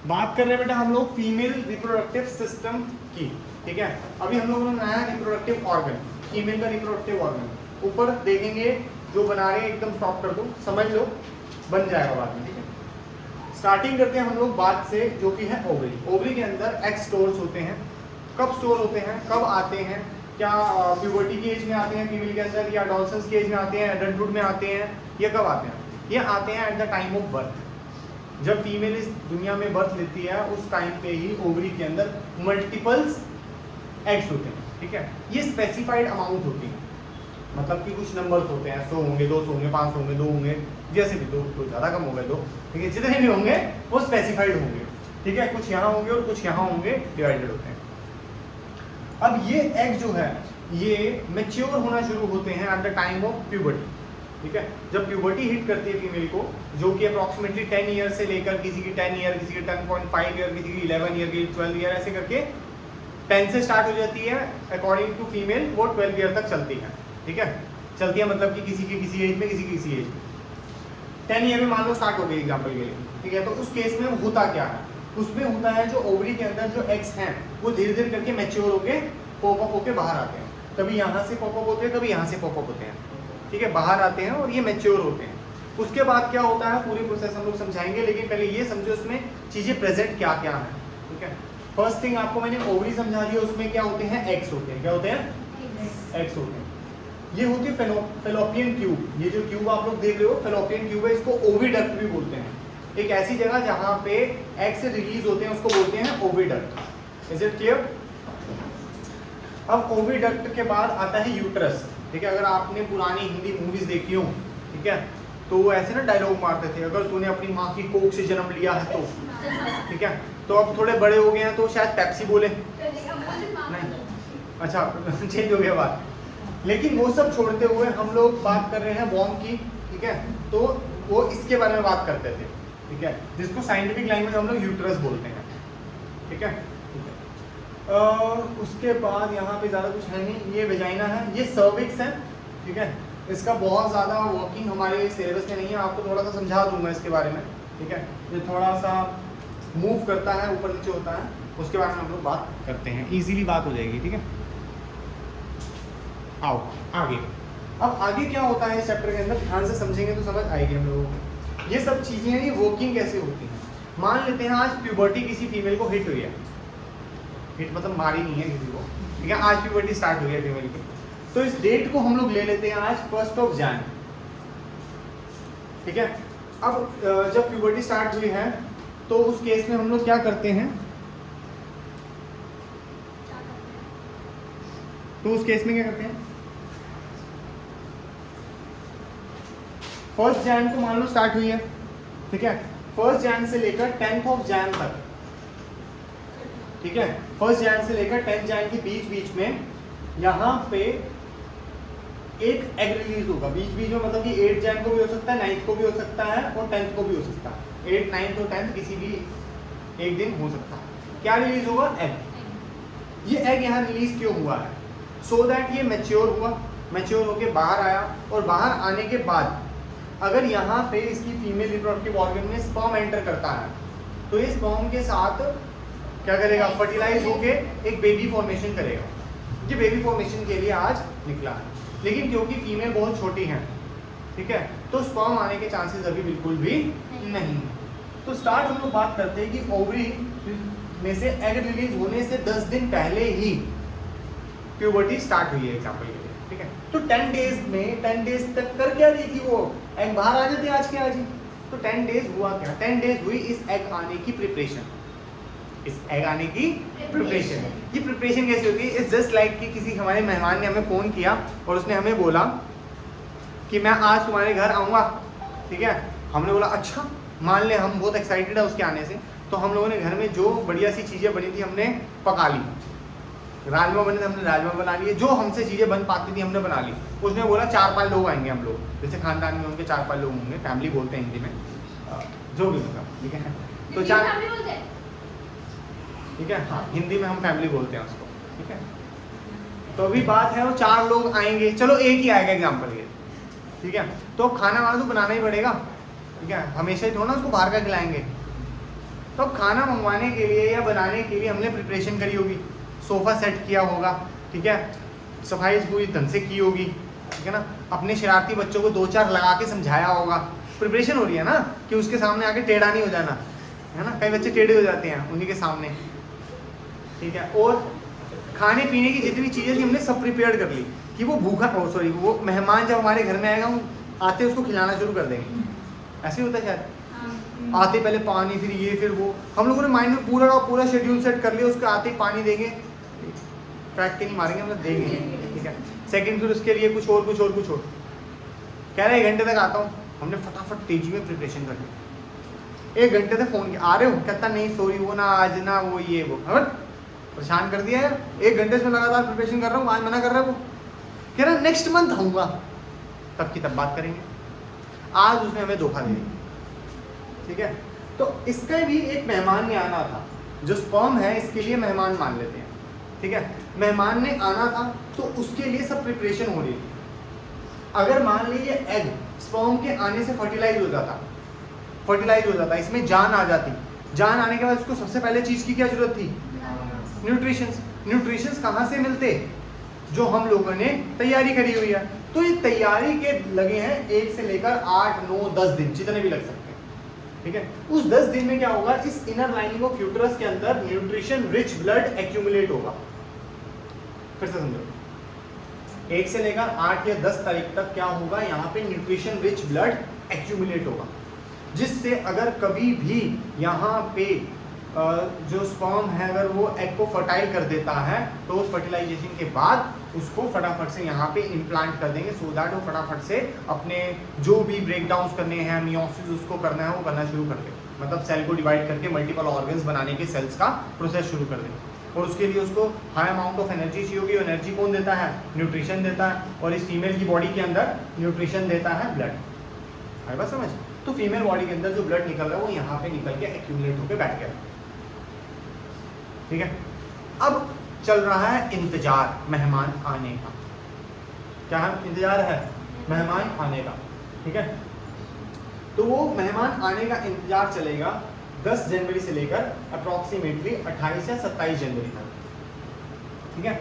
बात कर रहे हैं बेटा हम लोग फीमेल रिप्रोडक्टिव सिस्टम की, ठीक है। अभी हम लोगों ने बनाया रिप्रोडक्टिव ऑर्गन, फीमेल का रिप्रोडक्टिव ऑर्गन। ऊपर देखेंगे जो बना रहे हैं एकदम स्टॉप कर दो, समझ लो, बन जाएगा बाद में, ठीक है। स्टार्टिंग करते हैं हम लोग बात से, जो कि है ओवरी। ओवरी के अंदर एग स्टोर्स होते हैं। कब स्टोर होते हैं, कब आते हैं, क्या प्यूबर्टी की एज में आते हैं फीमेल के अंदर, या एडोलसेंस की एज में आते हैं, एडल्टहुड में आते हैं, ये कब आते हैं? ये आते हैं at the time of birth. जब फीमेल इस दुनिया में बर्थ लेती है उस टाइम पे ही ओवरी के अंदर मल्टीपल्स एग्स होते हैं, ठीक है। ये स्पेसिफाइड अमाउंट होती है, मतलब कि कुछ नंबर्स होते हैं, 100 होंगे, 200 होंगे, 500 होंगे, 2 होंगे, जैसे भी, 2 ज़्यादा कम हो गए 2, ठीक है। जितने भी होंगे वो स्पेसिफाइड होंगे, ठीक है। कुछ यहाँ होंगे और कुछ यहाँ होंगे, डिवाइडेड होते हैं। अब ये एग जो है ये मैच्योर होना शुरू होते हैं at the time of puberty, ठीक है। जब प्यूबर्टी हिट करती है फीमेल को, जो कि अप्रॉक्सीमेटली 10 ईयर से लेकर, किसी की 10 ईयर, किसी की 10.5 ईयर, किसी की 11 ईयर, की 12 ईयर, ऐसे करके 10 से स्टार्ट हो जाती है अकॉर्डिंग टू फीमेल, वो 12 ईयर तक चलती है, ठीक है। चलती है मतलब कि किसी की किसी एज में, किसी की किसी एज में। 10 ईयर में मान लो स्टार्ट हो गई एग्जाम्पल के लिए, ठीक है। तो उस केस में होता क्या है, उसमें होता है जो ओवरी के अंदर जो एग्स हैं वो धीरे धीरे करके मैच्योर होके पॉपअप होके बाहर आते हैं। कभी यहाँ से पॉपअप होते हैं, कभी यहाँ से पॉपअप होते हैं, ठीक है, बाहर आते हैं और ये मैच्योर होते हैं। उसके बाद क्या होता है पूरी प्रोसेस हम लोग समझाएंगे, लेकिन पहले ये समझो इसमें चीज़ें प्रेजेंट क्या क्या है, ठीक है। फर्स्ट थिंग आपको मैंने ओवरी समझा दिया, उसमें क्या होते हैं, एग्स होते हैं। क्या होते हैं? एग्स होते हैं। ये होती है फेलोपियन ट्यूब। ये जो ट्यूब आप लोग देख रहे हो फेलोपियन ट्यूब है, इसको ओविडक्ट भी बोलते हैं। एक ऐसी जगह जहाँ पे एग से रिलीज होते हैं उसको बोलते हैं ओविडक्ट। Is it clear? अब ओविडक्ट के बाद आता है यूट्रस, ठीक है। अगर आपने पुरानी हिंदी मूवीज देखी हो, ठीक है, तो वो ऐसे ना डायलॉग मारते थे, अगर तूने अपनी माँ की कोख से जन्म लिया है तो, ठीक है। तो अब थोड़े बड़े हो गए हैं तो शायद पेप्सी बोले, नहीं, अच्छा चेंज हो गया बात। लेकिन वो सब छोड़ते हुए हम लोग बात कर रहे हैं वॉर्म की, ठीक है। तो वो इसके बारे में बात करते थे, ठीक है, जिसको साइंटिफिक लैंग्वेज हम लोग यूट्रस बोलते हैं, ठीक है। उसके बाद यहाँ पे ज़्यादा कुछ है नहीं। ये वेजाइना है, ये सर्विक्स है, ठीक है। इसका बहुत ज़्यादा वर्किंग हमारे सिलेबस में नहीं है, आपको थोड़ा सा समझा दूंगा इसके बारे में, ठीक है। ये थोड़ा सा मूव करता है, ऊपर नीचे होता है, उसके बारे में हम लोग बात करते हैं, इजीली बात हो जाएगी, ठीक है। आओ आगे। अब आगे क्या होता है इस चैप्टर के अंदर, ध्यान से समझेंगे तो समझ आएगी हम लोगों को। ये सब चीज़ें हैं, ये वर्किंग कैसे होती हैं। मान लेते हैं आज प्यूबर्टी किसी फीमेल को हिट हुई है, हिट मतलब मारी नहीं है किसी को, ठीक है। आज प्यूबर्टी स्टार्ट हुई है फीमेल की, तो इस डेट को हम लोग ले लेते हैं आज 1 जनवरी, ठीक है। अब जब प्यूबर्टी स्टार्ट हुई है तो उस केस में हम लोग क्या करते हैं, तो उस केस में क्या करते हैं, 1 जनवरी को मान लो स्टार्ट हुई है, ठीक है। 1 जनवरी से लेकर 10 जनवरी तक, ठीक है, 1 जनवरी से लेकर 10 जनवरी के बीच बीच में यहाँ पे एक एग रिलीज होगा। बीच बीच में मतलब कि 8 जनवरी को भी हो सकता है, 9 को भी हो सकता है और 10 को भी हो सकता है। 8, 9 और 10 किसी भी एक दिन हो सकता है। क्या रिलीज होगा? एग। ये एग यहाँ रिलीज क्यों हुआ है? सो दैट ये मैच्योर हुआ, मैच्योर होके बाहर आया, और बाहर आने के बाद अगर यहाँ पे इसकी फीमेल रिप्रोडक्टिव ऑर्गन में स्पर्म एंटर करता है तो ये स्पर्म के साथ क्या करेगा, फर्टिलाइज होके एक बेबी फॉर्मेशन करेगा। ये बेबी फॉर्मेशन के लिए आज निकला है, लेकिन क्योंकि फीमेल बहुत छोटी है, ठीक है, तो स्पर्म आने के चांसेस अभी बिल्कुल भी नहीं है। तो स्टार्ट हम लोग बात करते हैं कि ओवरी में से एग रिलीज होने से 10 दिन पहले ही प्यूबर्टी स्टार्ट हुई है एग्जाम्पल के लिए, ठीक है। तो 10 डेज में 10 डेज तक कर क्या रही थी वो, एग बाहर आ जाती आज के आज ही। तो 10 डेज हुआ क्या, 10 डेज हुई इस एग आने की प्रिपरेशन, इस एग आने की प्रिपरेशन। ये प्रिपरेशन कैसी होती है? इट्स जस्ट लाइक कि किसी हमारे मेहमान ने हमें फ़ोन किया और उसने हमें बोला कि मैं आज तुम्हारे घर आऊँगा, ठीक है। हमने बोला अच्छा, मान ले हम बहुत एक्साइटेड है उसके आने से, तो हम लोगों ने घर में जो बढ़िया सी चीज़ें बनी थी हमने पका ली। राजमा बने थे, हमने राजमा बना लिए, जो हमसे चीज़ें बन पाती थी हमने बना ली। उसने बोला 4-5 लोग आएंगे हम लोग, जैसे खानदान में उनके 4-5 लोग होंगे, फैमिली बोलते हैं हिंदी में, जो भी मतलब, ठीक है। तो 4, ठीक है, हाँ हिंदी में हम फैमिली बोलते हैं उसको, ठीक है। तो अभी बात है वो 4 लोग आएंगे, चलो एक ही आएगा एग्जाम्पल के, ठीक है। तो खाना वाना तो बनाना ही पड़ेगा, ठीक है, हमेशा ही थोड़ा ना उसको बाहर का खिलाएंगे, तो अब खाना मंगवाने के लिए या बनाने के लिए हमने प्रिपरेशन करी होगी, सोफ़ा सेट किया होगा, ठीक है, सफाई पूरी ढंग से की होगी, ठीक है ना, अपने शरारती बच्चों को 2-4 लगा के समझाया होगा, प्रिपरेशन हो रही है ना कि उसके सामने आके टेढ़ा नहीं हो जाना, है ना, कई बच्चे टेढ़े हो जाते हैं उन्हीं के सामने, ठीक है। और खाने पीने की जितनी चीज़ें थी हमने सब प्रिपेयर कर ली कि वो भूखा सॉरी वो मेहमान जब हमारे घर में आएगा हम आते उसको खिलाना शुरू कर देंगे, ऐसे ही होता है शायद, आते पहले पानी फिर ये फिर वो, हम लोगों ने माइंड में पूरा शेड्यूल सेट कर लिया, उसके आते ही पानी देंगे, फैक्ट के नहीं मारेंगे हम देंगे, ठीक है। सेकंड फिर उसके लिए कुछ और कह रहे 1 घंटे तक आता हूँ, हमने फटाफट तेजी में प्रिपरेशन कर ली, 1 घंटे तक फ़ोन किया, आ रहे हो, कहता नहीं सॉरी वो ना आज ना वो ये वो, परेशान कर दिया यार, 1 घंटे से लगातार प्रिपरेशन कर रहा हूँ, आज मना कर रहा है वो, कह रहा नेक्स्ट मंथ आऊँगा, तब की तब बात करेंगे, आज उसने हमें धोखा दे दिया, ठीक है। तो इसका भी एक मेहमान ने आना था, जो स्पर्म है इसके लिए मेहमान मान लेते हैं, ठीक है, मेहमान ने आना था तो उसके लिए सब प्रिपरेशन हो रही थी। अगर मान लीजिए एग स्पर्म के आने से फर्टिलाइज हो जाता, इसमें जान आ जाती, जान आने के बाद उसको सबसे पहले चीज़ की क्या जरूरत थी, न्यूट्रिशंस कहाँ से मिलते, जो हम लोगों ने तैयारी करी हुई है, तो ये तैयारी के लगे हैं 1 से लेकर 8, 9, 10 दिन जितने भी लग सकते हैं, ठीक है। उस 10 दिन में क्या होगा, इस इनर लाइनिंग ऑफ यूट्रस के अंदर न्यूट्रिशन रिच ब्लड एक्यूमुलेट होगा, फिर से समझो, 1 से लेकर 8 या 10 तारीख तक क्या होगा, यहाँ पे न्यूट्रिशन रिच ब्लड एक्यूमुलेट होगा, जिससे अगर कभी भी यहाँ पे जो स्पर्म है अगर वो एग को फर्टाइल कर देता है तो उस फर्टिलाइजेशन के बाद उसको फटाफट से यहाँ पे इम्प्लांट कर देंगे, सो दैट वो फटाफट से अपने जो भी ब्रेकडाउन्स करने हैं, मियोसिस उसको करना है वो करना शुरू कर दे, मतलब सेल को डिवाइड करके मल्टीपल ऑर्गन्स बनाने के सेल्स का प्रोसेस शुरू कर देंगे। और उसके लिए उसको हाई अमाउंट ऑफ एनर्जी चाहिए होगी, एनर्जी कौन देता है, न्यूट्रिशन देता है, और इस फीमेल की बॉडी के अंदर न्यूट्रिशन देता है ब्लड, आई बात समझ। तो फीमेल बॉडी के अंदर जो ब्लड निकल रहा है वो यहाँ पे निकल के एक्यूमुलेट होकर बैठ गया, ठीक है। अब चल रहा है इंतजार मेहमान आने का, क्या इंतजार है, मेहमान आने का, ठीक है। तो वो मेहमान आने का इंतजार चलेगा 10 जनवरी से लेकर अप्रॉक्सीमेटली 28 या 27 जनवरी तक, ठीक है।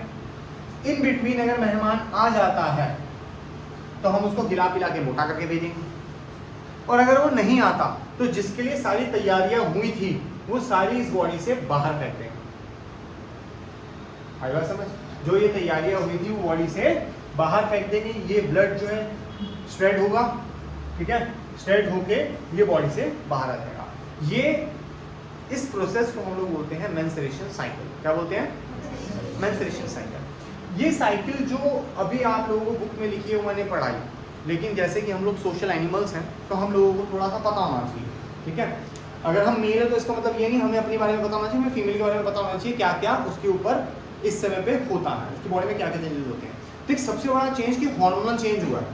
इन बिटवीन अगर मेहमान आ जाता है तो हम उसको खिला पिला के मोटा करके भेजेंगे, और अगर वो नहीं आता तो जिसके लिए सारी तैयारियां हुई थी वो सारी इस बॉडी से बाहर फेंक देंगे, आई बात समझ। जो ये तैयारियां हुई थी वो बॉडी से बाहर फेंक देंगे, ये ब्लड जो है स्प्रेड होगा, ठीक है, स्प्रेड होके ये बॉडी से बाहर आ जाएगा। ये इस प्रोसेस को हम लोग बोलते हैं मेंस्ट्रुएशन साइकिल, क्या बोलते हैं, मेंस्ट्रुएशन साइकिल। ये साइकिल जो अभी आप लोगों को बुक में लिखी है वो मैंने पढ़ाई, लेकिन जैसे कि हम लोग सोशल एनिमल्स हैं तो हम लोगों को थोड़ा सा पता होना चाहिए, ठीक है। अगर हम मेल है तो इसका मतलब ये नहीं हमें अपने बारे में पता होना चाहिए, हमें फीमेल के बारे में पता होना चाहिए क्या क्या उसके ऊपर इस समय पे होता है, उसकी बॉडी में क्या क्या चेंजेस होते हैं। ठीक, सबसे बड़ा चेंज कि हार्मोनल चेंज हुआ है,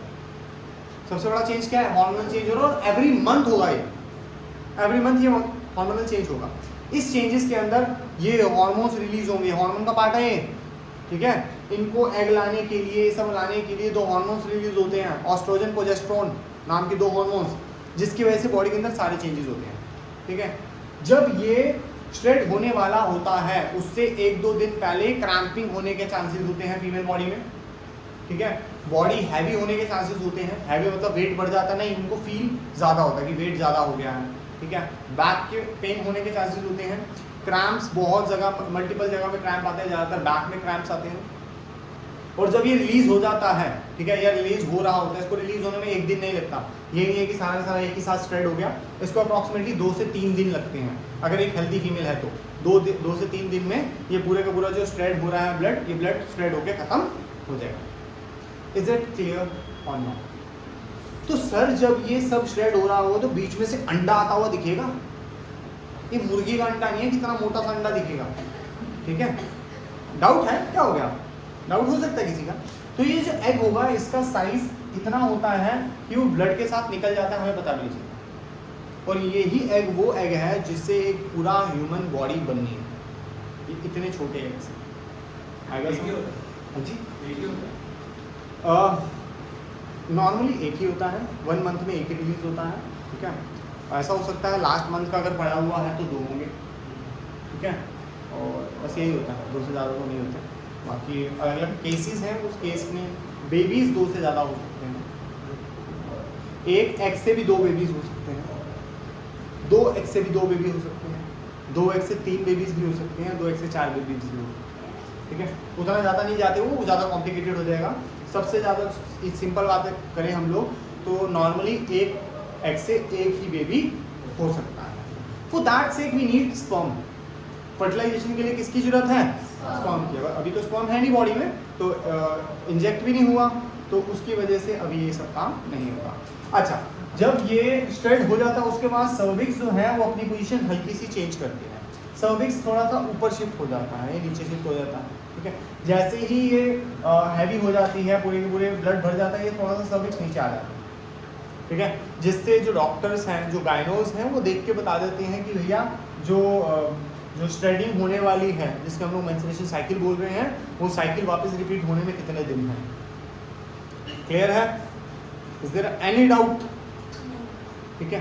सबसे बड़ा चेंज क्या है, हार्मोनल चेंज हो रहा है, और एवरी मंथ होगा, ये एवरी मंथ ये हार्मोनल चेंज होगा। इस चेंजेस के अंदर ये हार्मोन्स रिलीज होंगे, हार्मोन का पार्ट है ये, ठीक है। इनको एग लाने के लिए, सब लाने के लिए 2 हार्मोन्स रिलीज होते हैं, ऑस्ट्रोजन प्रोजेस्टेरोन नाम के 2 हार्मोन्स, जिसकी वजह से बॉडी के अंदर सारे चेंजेस होते हैं, ठीक है। जब ये स्ट्रेट होने वाला होता है उससे 1-2 दिन पहले क्रैम्पिंग होने के चांसेस होते हैं फीमेल बॉडी में, ठीक है। बॉडी हैवी होने के चांसेस होते हैं, हैवी मतलब वेट बढ़ जाता है, नहीं, उनको फील ज़्यादा होता है कि वेट ज़्यादा हो गया है, ठीक है। बैक के पेन होने के चांसेस होते हैं, क्रैम्प्स बहुत जगह, मल्टीपल जगह पे क्रैम्प आते हैं, ज़्यादातर बैक में क्रैम्प्स आते हैं। और जब ये रिलीज हो जाता है, ठीक है, या रिलीज हो रहा होता है, इसको रिलीज होने में 1 दिन नहीं लगता, ये नहीं है कि सारा सारा एक ही साथ स्प्रेड हो गया, इसको अप्रॉक्सीमेटली 2 से 3 दिन लगते हैं। अगर एक हेल्दी फीमेल है तो 2 से 3 दिन में ये पूरे का पूरा जो स्प्रेड हो रहा है ब्लड, ये ब्लड स्प्रेड होकर खत्म हो जाएगा। इज इट क्लियर और नॉट? तो सर जब ये सब स्प्रेड हो रहा होगा तो बीच में से अंडा आता हुआ दिखेगा, ये मुर्गी का अंडा नहीं है, कितना मोटा सा अंडा दिखेगा, ठीक है। डाउट है, क्या हो गया, डाउट हो सकता है किसी का। तो ये जो एग होगा इसका साइज इतना होता है कि वो ब्लड के साथ निकल जाता है, हमें पता भी नहीं चलता। और यही एग वो एग है जिससे एक पूरा ह्यूमन बॉडी बननी है, ये इतने छोटे एग से। हाँ जी, नॉर्मली एक ही होता है, 1 मंथ में एक ही रिलीज होता है, ठीक है। ऐसा हो सकता है लास्ट मंथ का अगर पड़ा हुआ है तो 2 होंगे, ठीक है। और बस यही होता है, 2 से ज़्यादा तो नहीं होता। बाकी अलग अलग केसेस हैं, उस केस में बेबीज़ 2 से ज़्यादा हो सकते हैं, एक एग से भी 2 बेबीज़ हो सकते हैं, 2 एग से भी 2 बेबी हो सकते हैं, 2 एग से 3 बेबीज़ भी हो सकते हैं, 2 एग से 4 बेबीज़ भी हो सकते हैं। ठीक है, उतना ज़्यादा नहीं जाते, वो ज़्यादा कॉम्प्लिकेटेड हो जाएगा। सबसे ज़्यादा सिंपल बात करें हम लोग तो नॉर्मली एक एग से एक ही बेबी हो सकता है। For that sake we need sperm. Fertilization के लिए किसकी जरूरत है? स्पर्म की। अभी तो स्पर्म है नहीं बॉडी में, तो इंजेक्ट भी नहीं हुआ, तो उसकी वजह से अभी ये सब काम नहीं होगा। अच्छा, जब ये स्ट्रेट हो जाता है उसके बाद सर्विक्स जो है वो अपनी पोजीशन हल्की सी चेंज करती है। सर्विक्स थोड़ा सा ऊपर शिफ्ट हो जाता है, ये नीचे शिफ्ट हो जाता है। ठीक है, जैसे ही ये हैवी हो जाती है, पूरे के पूरे ब्लड भर जाता है, ये थोड़ा सा सर्विक्स नीचे आ जाता है। ठीक है, जिससे जो डॉक्टर्स हैं, जो गायनोज हैं, वो देख के बता देते हैं कि भैया जो स्ट्रेडिंग होने वाली है, जिसके हम लोग मेंस्ट्रुएशन साइकिल बोल रहे हैं, वो साइकिल वापस रिपीट होने में कितने दिन है। क्लियर है? Is there any doubt? ठीक है,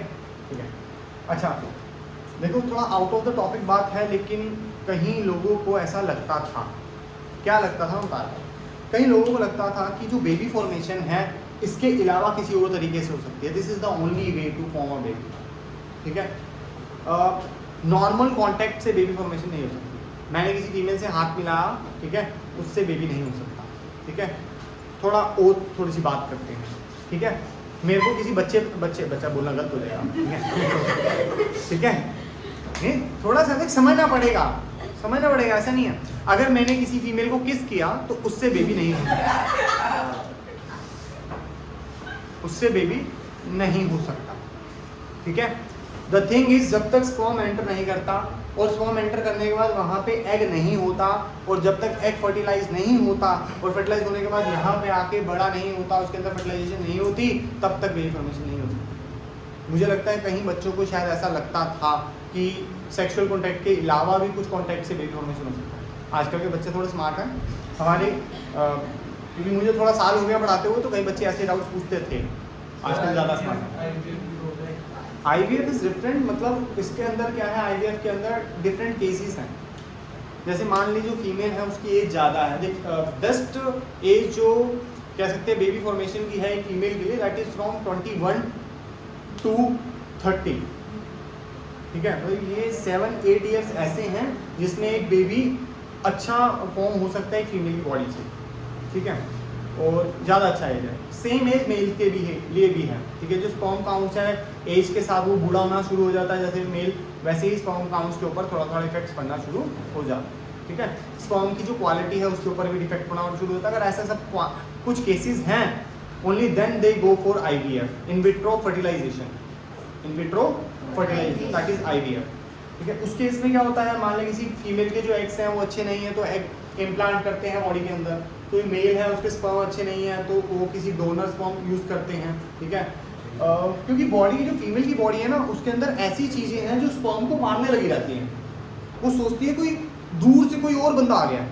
ठीक है। अच्छा, देखो थोड़ा आउट ऑफ द टॉपिक बात है, लेकिन कहीं लोगों को ऐसा लगता था, क्या लगता था बता रहा, कहीं लोगों को लगता था कि जो बेबी फॉर्मेशन है इसके अलावा किसी और तरीके से हो सकती है, this is the only way to form a baby. ठीक है, नॉर्मल कांटेक्ट से बेबी फॉर्मेशन नहीं हो सकती। मैंने किसी फीमेल से हाथ मिलाया, ठीक है, उससे बेबी नहीं हो सकता। ठीक है, थोड़ी सी बात करते हैं। ठीक है, मेरे को किसी बच्चा बोलना गलत हो जाएगा। ठीक है, नहीं, थोड़ा सा समझना पड़ेगा, ऐसा नहीं है। अगर मैंने किसी फीमेल को किस किया तो उससे बेबी नहीं हो सकता, उससे बेबी नहीं हो सकता। ठीक है, द थिंग इज, जब तक स्पर्म एंटर नहीं करता, और स्पर्म एंटर करने के बाद वहाँ पे एग नहीं होता, और जब तक एग फर्टिलाइज नहीं होता, और फर्टिलाइज होने के बाद यहाँ पे आके बड़ा नहीं होता, उसके अंदर फर्टिलाइजेशन नहीं होती, तब तक बेबी फॉर्मेशन नहीं होती। मुझे लगता है कहीं बच्चों को शायद ऐसा लगता था कि सेक्सुअल कॉन्टैक्ट के अलावा भी कुछ कॉन्टैक्ट से बेबी फॉर्मेशन हो सकता है। आजकल के बच्चे थोड़े स्मार्ट हैं हमारे, क्योंकि मुझे थोड़ा साल हो गया पढ़ाते हुए, तो कई बच्चे ऐसे डाउट्स पूछते थे, आजकल ज़्यादा स्मार्ट है। IVF इज डिफरेंट, मतलब इसके अंदर क्या है, IVF के अंदर डिफरेंट केसेस हैं। जैसे मान लीजिए जो फीमेल है उसकी एज ज़्यादा है, बेस्ट एज जो कह सकते हैं बेबी फॉर्मेशन की है एक फीमेल के लिए, दैट इज फ्रॉम 21 to 30। ठीक है, तो ये 7-8 ईयर्स ऐसे हैं जिसमें एक बेबी अच्छा फॉर्म हो सकता है एक फीमेल की बॉडी से। ठीक है, और ज़्यादा अच्छा एज है। सेम एज मेल के भी है, लिए भी है। ठीक है, जो स्पर्म काउंट्स है एज के साथ वो बूढ़ा होना शुरू हो जाता है, जैसे मेल, वैसे ही स्पर्म काउंट्स के ऊपर थोड़ा थोड़ा इफेक्ट्स पड़ना शुरू हो जाता है। ठीक है, स्पर्म की जो क्वालिटी है उसके ऊपर भी इफेक्ट पड़ना शुरू होता है। अगर ऐसा सब कुछ केसेस हैं, only then they go for IVF, in vitro fertilization, that is IVF। ठीक है, उस केस में क्या होता है, मान लें किसी फीमेल के जो एग्स हैं वो अच्छे नहीं है, तो एग इम्प्लांट करते हैं बॉडी के अंदर। कोई मेल है उसके स्पर्म अच्छे नहीं है, तो वो किसी डोनर स्पर्म यूज़ करते हैं। ठीक है, क्योंकि बॉडी, जो फीमेल की बॉडी है ना, उसके अंदर ऐसी चीज़ें हैं जो स्पर्म को मारने लगी रहती हैं। वो सोचती है कोई दूर से कोई और बंदा आ गया,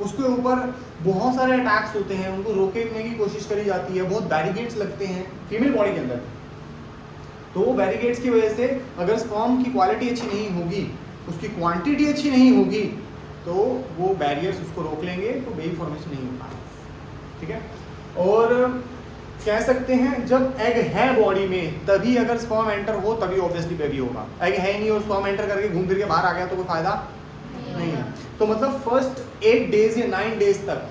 उसके ऊपर बहुत सारे अटैक्स होते हैं, उनको रोकने की कोशिश करी जाती है, बहुत बैरिकेड्स लगते हैं फीमेल बॉडी के अंदर। तो वो बैरिकेड्स की वजह से अगर स्पर्म की क्वालिटी अच्छी नहीं होगी, उसकी क्वांटिटी अच्छी नहीं होगी, तो वो बैरियर्स उसको रोक लेंगे, तो बेबी फॉर्मेशन नहीं होता। ठीक है, और कह सकते हैं जब एग है बॉडी में तभी अगर स्पर्म एंटर हो तभी ऑब्वियसली बेबी होगा। एग है नहीं और स्पर्म एंटर करके घूम फिर के बाहर आ गया तो कोई फायदा नहीं है। तो मतलब फर्स्ट 8 डेज या 9 डेज तक,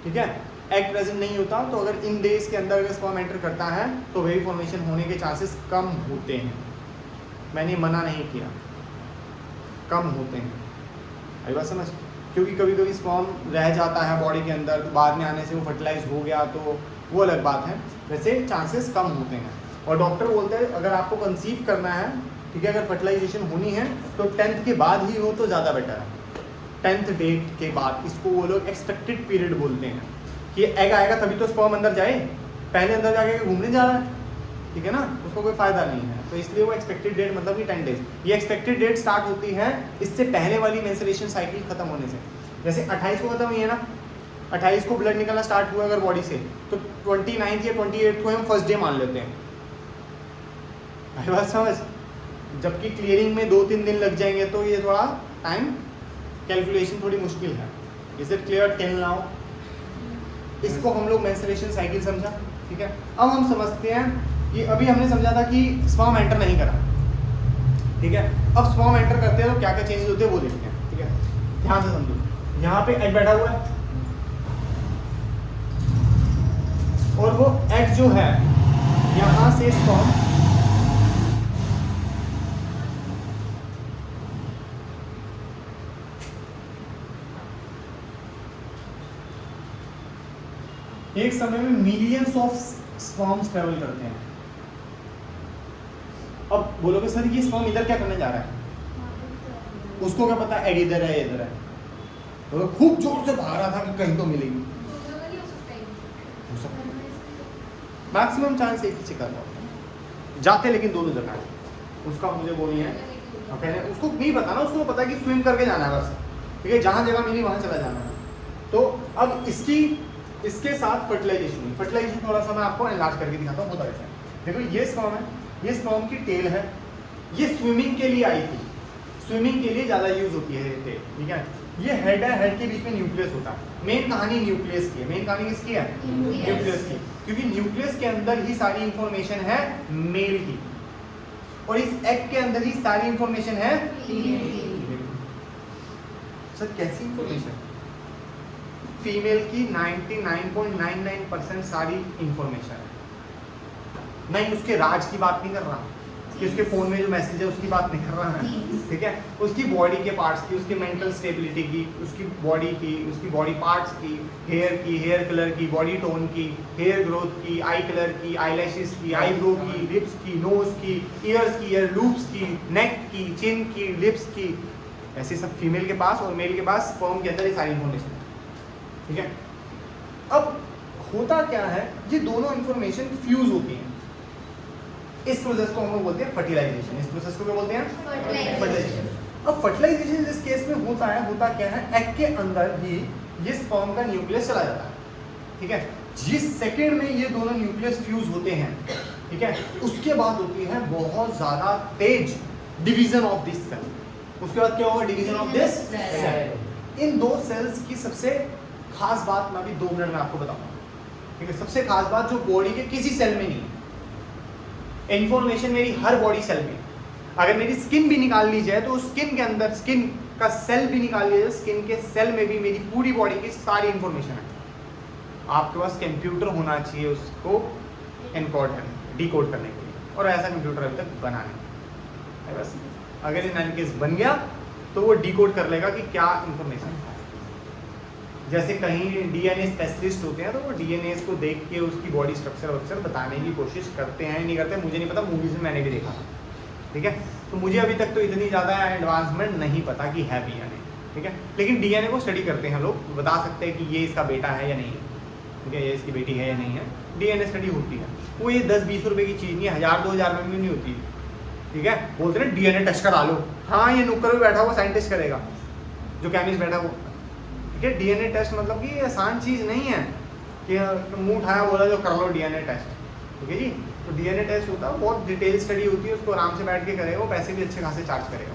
ठीक है, एग प्रेजेंट नहीं होता। तो अगर इन डेज के अंदर अगर स्पर्म एंटर करता है तो बेबी फॉर्मेशन होने के चांसेस कम होते हैं। मैंने मना नहीं किया, कम होते हैं। आई बात समझ? क्योंकि कभी कभी स्पर्म रह जाता है बॉडी के अंदर, तो बाद में आने से वो फर्टिलाइज हो गया तो वो अलग बात है। वैसे चांसेस कम होते हैं। और डॉक्टर बोलते हैं अगर आपको कंसीव करना है, ठीक है, अगर फर्टिलाइजेशन होनी है तो 10th के बाद ही हो तो ज़्यादा बेटर है। 10th डेट के बाद, इसको वो लोग एक्सपेक्टेड पीरियड बोलते हैं कि एग आएगा तभी तो स्पर्म अंदर जाए, पहले अंदर जाके घूमने जा रहा है, ठीक है ना, उसको कोई फायदा नहीं है। तो इसलिए वो एक्सपेक्टेड डेट मतलब कि 10 डेज। ये एक्सपेक्टेड डेट स्टार्ट होती है इससे पहले वाली मेंस्ट्रुएशन साइकिल खत्म होने से। जैसे 28 को खत्म हुई है ना, 28 को ब्लड निकलना स्टार्ट हुआ अगर बॉडी से, तो 29 या 28 को हम फर्स्ट डे मान लेते हैं। भाई बात समझ? जबकि क्लियरिंग में 2-3 दिन लग जाएंगे, तो ये थोड़ा टाइम कैलकुलेशन थोड़ी मुश्किल है। Is it clear till now? इसको हम लोग मेंस्ट्रुएशन साइकिल समझा, ठीक है। अब हम समझते हैं कि अभी हमने समझा था कि स्पर्म एंटर नहीं करा, ठीक है। अब स्पर्म एंटर करते हैं तो क्या क्या चेंजेस होते हैं वो देखते हैं, ठीक है। ध्यान से समझो, यहाँ पे एग बैठा हुआ है और वो एग जो है यहाँ से स्पर्म एक समय में मिलियंस ऑफ स्पर्म्स ट्रेवल करते हैं। अब बोलोगे सर ये स्पर्म इधर क्या करने जा रहा है, उसको क्या पता एग इधर है इधर है, तो खूब जोर से भाग रहा था कि कहीं तो मिलेगी। मैक्सिमम चांस एक ही शिकार होता जाते, लेकिन दोनों जगह है, उसका मुझे वो नहीं है। कहने उसको नहीं पता ना, उसको पता है कि स्विम करके जाना है बस, ठीक है, जहाँ जगह मिली वहाँ चला जाना है। तो अब इसके साथ फर्टिलाइजेशन हुई। फर्टिलाइजेशन थोड़ा सा मैं आपको एनलार्ज करके दिखाता हूँ, होता कैसे है। देखो ये स्पर्म है, ये स्पर्म की टेल है, ये स्विमिंग के लिए आई थी, स्विमिंग के लिए ज़्यादा यूज होती है ये टेल, ठीक है। ये हेड है, हेड के बीच में न्यूक्लियस होता है। मेन कहानी न्यूक्लियस की है, मेन कहानी किसकी है? न्यूक्लियस की, क्योंकि न्यूक्लियस के अंदर ही सारी इंफॉर्मेशन है मेल की, और इस एग के अंदर ही सारी इंफॉर्मेशन है फीमेल। सर कैसी इंफॉर्मेशन? फीमेल की 99.99% सारी इंफॉर्मेशन है। नहीं उसके राज की बात नहीं कर रहा कि उसके फोन में जो मैसेज है उसकी बात नहीं कर रहा है, ठीक है। उसकी बॉडी के पार्ट्स की, उसकी मेंटल स्टेबिलिटी की, उसकी बॉडी की, उसकी बॉडी पार्ट्स की, हेयर कलर की, बॉडी टोन की, हेयर ग्रोथ की, आई कलर की, आईलैशेस की, आईब्रो की, लिप्स की, नोज की, ईयर्स की, ईयर लूप्स की, नेक की, चिन की, लिप्स की, ऐसे सब फीमेल के पास और मेल के पास स्पर्म के अंदर ये सारी इंफॉर्मेशन है, ठीक है। अब होता क्या है, ये दोनों इंफॉर्मेशन फ्यूज होती हैं। इस प्रोसेस को हम लोग बोलते हैं फर्टिलाइजेशन। इस प्रोसेस को क्या बोलते हैं? फर्टिलाइजेशन। अब फर्टिलाइजेशन जिस केस में होता क्या है, एग के अंदर ही ये स्पर्म का न्यूक्लियस चला जाता है, ठीक है। जिस सेकंड में ये दोनों न्यूक्लियस फ्यूज होते हैं, ठीक है, उसके बाद होती है बहुत ज्यादा तेज डिवीजन ऑफ दिस सेल। उसके बाद क्या होगा? Division of this cell. इन दो सेल्स की सबसे खास बात मैं अभी 2 मिनट में आपको बताऊंगा, ठीक है। सबसे खास बात जो बॉडी के किसी सेल में नहीं है, इंफॉर्मेशन मेरी हर बॉडी सेल में। अगर मेरी स्किन भी निकाल ली जाए तो स्किन के अंदर, स्किन का सेल भी निकाल लिया जाए, स्किन के सेल में भी मेरी पूरी बॉडी की सारी इंफॉर्मेशन है। आपके पास कंप्यूटर होना चाहिए उसको एनकोड करने, डिकोड करने के लिए, और ऐसा कंप्यूटर अभी तक बना नहीं। बस अगर इन केस बन गया तो वो डिकोड कर लेगा कि क्या इंफॉर्मेशन है। जैसे कहीं डीएनए स्पेशलिस्ट होते हैं तो वो डीएनए को देख के उसकी बॉडी स्ट्रक्चर बताने की कोशिश करते हैं, नहीं करते मुझे नहीं पता, मूवीज में मैंने भी देखा, ठीक है। तो मुझे अभी तक तो इतनी ज़्यादा एडवांसमेंट नहीं पता कि है भी या नहीं, ठीक है। लेकिन डीएनए को स्टडी करते हैं लोग, बता सकते हैं कि ये इसका बेटा है या नहीं है, ठीक है, ये इसकी बेटी है या नहीं है। डीएनए स्टडी होती है, वो ये 10-20 रुपये की चीज़ नहीं है, 1000-2000 रुपये में नहीं होती, ठीक है। बोलते हैं डीएनए टेस्ट करा लो, हाँ ये नुक्कड़ में बैठा हुआ साइंटिस्ट करेगा, जो केमिस्ट बैठा हुआ, ठीक है। डीएनए टेस्ट मतलब कि आसान चीज़ नहीं है कि मुंह उठाया बोला जो कर लो डीएनए टेस्ट, ठीक है जी। तो डीएनए टेस्ट होता है, बहुत डिटेल स्टडी होती है, उसको आराम से बैठ के करेगा, वो पैसे भी अच्छे खासे चार्ज करेगा।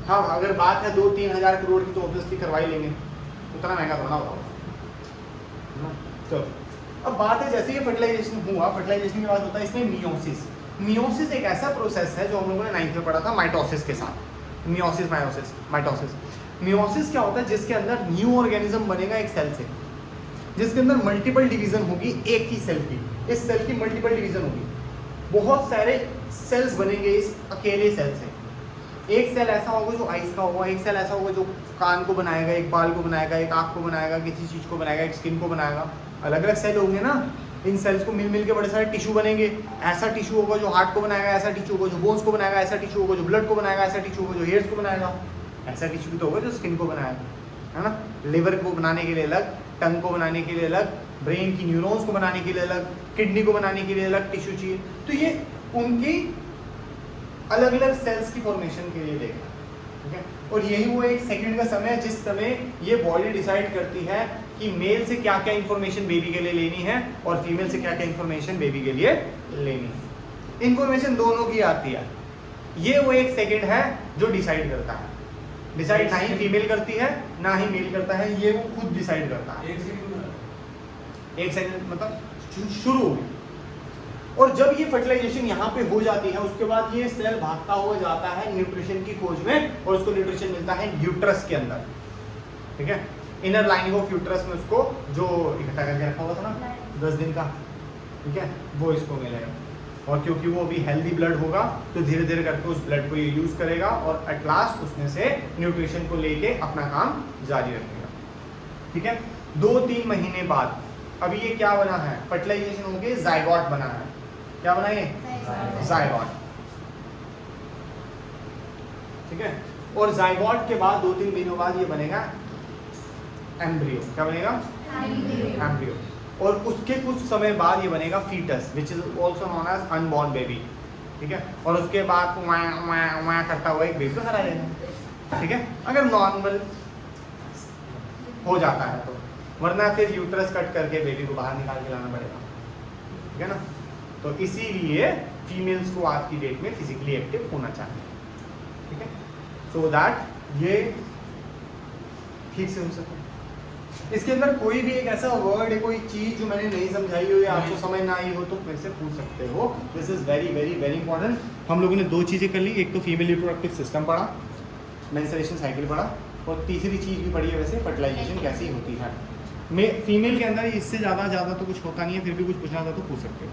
हाँ अगर बात है 2-3 हज़ार करोड़ की तो ऑब्वियसली करवाई लेंगे, उतना महंगा थोड़ा होगा। चलो अब बात है, जैसे ये फर्टिलाइजेशन हुआ, फर्टिलाइजेशन के बाद होता है इसमें मियोसिस। मियोसिस एक ऐसा प्रोसेस है जो हम लोगों ने 9th में पढ़ा था माइटोसिस के साथ। Meiosis, mitosis. मियोसिस क्या होता है? जिसके अंदर न्यू ऑर्गेनिज्म बनेगा एक सेल से, जिसके अंदर मल्टीपल डिवीजन होगी एक ही सेल की। इस सेल की मल्टीपल डिवीजन होगी, बहुत सारे सेल्स बनेंगे इस अकेले सेल से। एक सेल ऐसा होगा जो आइस का होगा, एक सेल ऐसा होगा जो कान को बनाएगा, एक बाल को बनाएगा, एक आँख को बनाएगा, किसी चीज़ को बनाएगा, एक स्किन को बनाएगा। अलग अलग सेल होंगे ना, इन सेल्स को मिल मिल के बड़े सारे टिश्यू बनेंगे। ऐसा टिश्यू होगा जो हार्ट को बनाएगा, ऐसा टिश्यू होगा जो बोन्स को बनाएगा, ऐसा टिश्यू होगा जो ब्लड को बनाएगा, ऐसा टिश्यू होगा जो हेयर्स को बनाएगा, ऐसा टिश्यू भी तो होगा जो स्किन को बनाएगा, है ना। लिवर को बनाने के लिए अलग, टंग को बनाने के लिए अलग, ब्रेन की न्यूरॉन्स को बनाने के लिए अलग, किडनी को बनाने के लिए अलग टिश्यू चाहिए। तो ये उनकी अलग अलग सेल्स की फॉर्मेशन के लिए देगा, ठीक है। और यही वो एक सेकंड का समय है जिस समय ये बॉडी डिसाइड करती है कि मेल से क्या क्या इंफॉर्मेशन बेबी के लिए लेनी है और फीमेल से क्या क्या इंफॉर्मेशन बेबी के लिए लेनी है। इंफॉर्मेशन दोनों की आती है, ये वो एक सेकंड है जो डिसाइड करता है। डिसाइड ना ही फीमेल करती है ना ही मेल करता है, ये वो खुद डिसाइड करता है। 1 सेकंड मतलब शुरू हो गई। और जब ये फर्टिलाइजेशन यहाँ पे हो जाती है उसके बाद ये सेल भागता हुआ जाता है न्यूट्रिशन की खोज में, और उसको न्यूट्रिशन मिलता है यूट्रस के अंदर, ठीक है। इनर लाइनिंग ऑफ यूट्रस में उसको जो इकट्ठा करके रखा हुआ था ना 10 दिन का, ठीक है, वो इसको मिलेगा। और क्योंकि वो अभी हेल्दी ब्लड होगा तो धीरे धीरे करके उस ब्लड को ये यूज करेगा और एट लास्ट उसमें से न्यूट्रिशन को लेके अपना काम जारी रखेगा, ठीक है। 2-3 महीने बाद अभी ये क्या बना है, फर्टिलाइजेशन होके जाइगोट बना है। क्या बना ये? जाइगोट, ठीक है। और जाइगोट के बाद 2-3 महीनों बाद ये बनेगा एम्ब्रियो। क्या बनेगा? एम्ब्रियो। और उसके कुछ समय बाद ये बनेगा fetus which is also known as unborn baby, ठीक है। और उसके बाद वहाँ करता हुआ एक बेबी को हरा देगा, ठीक है, अगर नॉर्मल हो जाता है तो, वरना फिर यूट्रस कट करके बेबी को बाहर निकाल के लाना पड़ेगा, ठीक है ना। तो इसीलिए फीमेल्स को आज की डेट में फिजिकली एक्टिव होना चाहिए, ठीक है, सो दैट ये ठीक से हो सके। इसके अंदर कोई भी एक ऐसा वर्ड है, कोई चीज जो मैंने नहीं समझाई हो या आपको समझ ना आई हो तो मेरे से पूछ सकते हो। This is very very very important. हम लोगों ने 2 चीज़ें कर ली, एक तो फीमेल रिप्रोडक्टिव सिस्टम पढ़ा, मेंस्ट्रुएशन साइकिल पढ़ा, और तीसरी चीज़ भी पढ़ी है वैसे फर्टिलाइजेशन कैसी होती है। फीमेल के अंदर इससे ज़्यादा तो कुछ होता नहीं है, फिर भी कुछ पूछना था तो पूछ सकते हो।